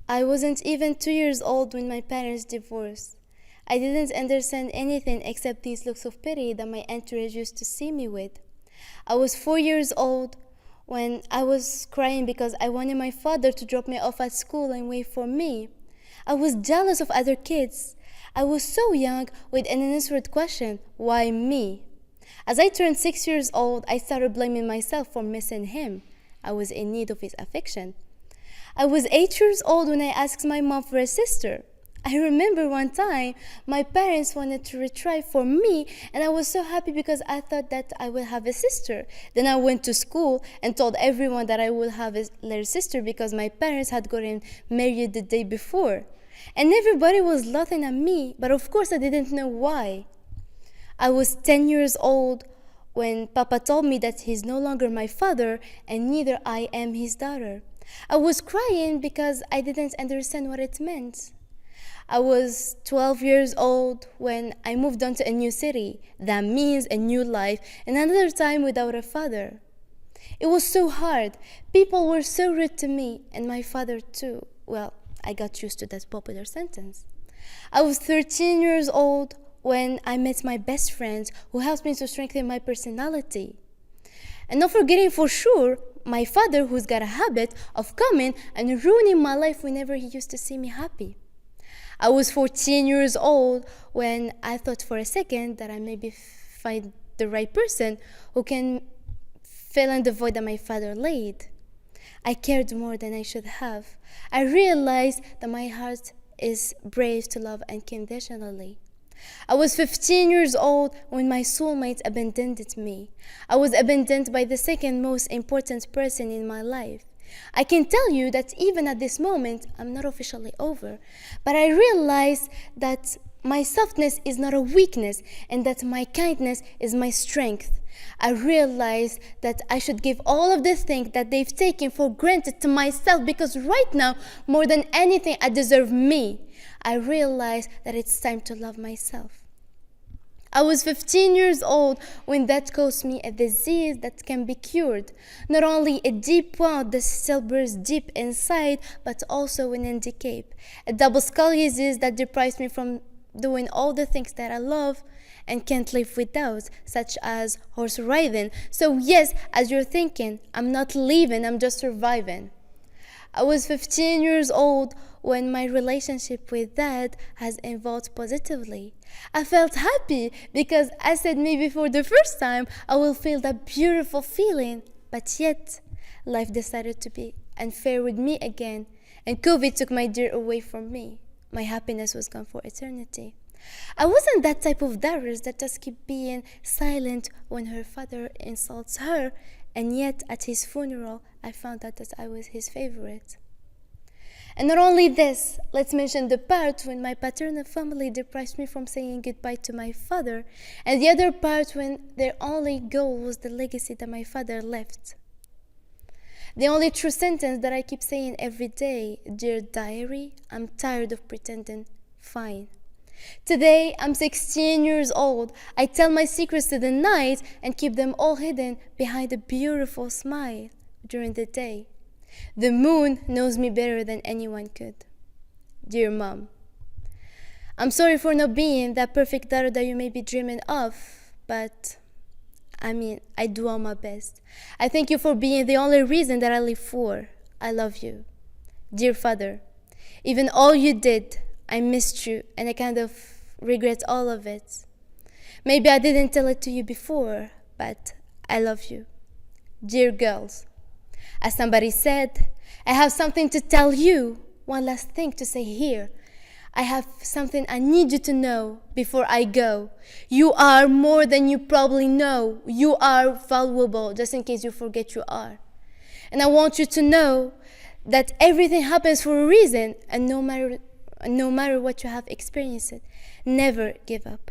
I wasn't even 2 years old when my parents divorced. I didn't understand anything except these looks of pity that my entourage used to see me with. I was 4 years old when I was crying because I wanted my father to drop me off at school and wait for me. I was jealous of other kids. I was so young with an unanswered question, why me? As I turned 6 years old, I started blaming myself for missing him. I was in need of his affection. I was 8 years old when I asked my mom for a sister. I remember one time my parents wanted to retrieve for me, and I was so happy because I thought that I would have a sister. Then I went to school and told everyone that I would have a little sister because my parents had gotten married the day before. And everybody was laughing at me, but of course I didn't know why. I was 10 years old when Papa told me that he's no longer my father and neither I am his daughter. I was crying because I didn't understand what it meant. I was 12 years old when I moved on to a new city. That means a new life and another time without a father. It was so hard. People were so rude to me and my father too. Well, I got used to that popular sentence. I was 13 years old when I met my best friend who helped me to strengthen my personality. And not forgetting for sure my father, who's got a habit of coming and ruining my life whenever he used to see me happy. I was 14 years old when I thought for a second that I maybe find the right person who can fill in the void that my father laid. I cared more than I should have. I realized that my heart is brave to love unconditionally. I was 15 years old when my soulmate abandoned me. I was abandoned by the second most important person in my life. I can tell you that even at this moment, I'm not officially over, but I realize that my softness is not a weakness and that my kindness is my strength. I realize that I should give all of the things that they've taken for granted to myself because right now, more than anything, I deserve me. I realize that it's time to love myself. I was 15 years old when that caused me a disease that can be cured. Not only a deep wound that still burns deep inside, but also an handicap. A double scoliosis that deprives me from doing all the things that I love and can't live without, such as horse riding. So yes, as you're thinking, I'm not leaving, I'm just surviving. I was 15 years old when my relationship with Dad has evolved positively. I felt happy because I said maybe for the first time I will feel that beautiful feeling, but yet life decided to be unfair with me again and COVID took my dear away from me. My happiness was gone for eternity. I wasn't that type of daughter that just keep being silent when her father insults her, and yet at his funeral I found out that I was his favorite. And not only this, let's mention the part when my paternal family deprived me from saying goodbye to my father, and the other part when their only goal was the legacy that my father left. The only true sentence that I keep saying every day, dear diary, I'm tired of pretending fine. Today, I'm 16 years old. I tell my secrets to the night and keep them all hidden behind a beautiful smile during the day. The moon knows me better than anyone could. Dear Mom, I'm sorry for not being that perfect daughter that you may be dreaming of, but I do all my best. I thank you for being the only reason that I live for. I love you. Dear Father, even all you did, I missed you and I kind of regret all of it. Maybe I didn't tell it to you before, but I love you. Dear girls, as somebody said, I have something to tell you. One last thing to say here. I have something I need you to know before I go. You are more than you probably know. You are valuable, just in case you forget you are. And I want you to know that everything happens for a reason, and no matter what you have experienced, never give up.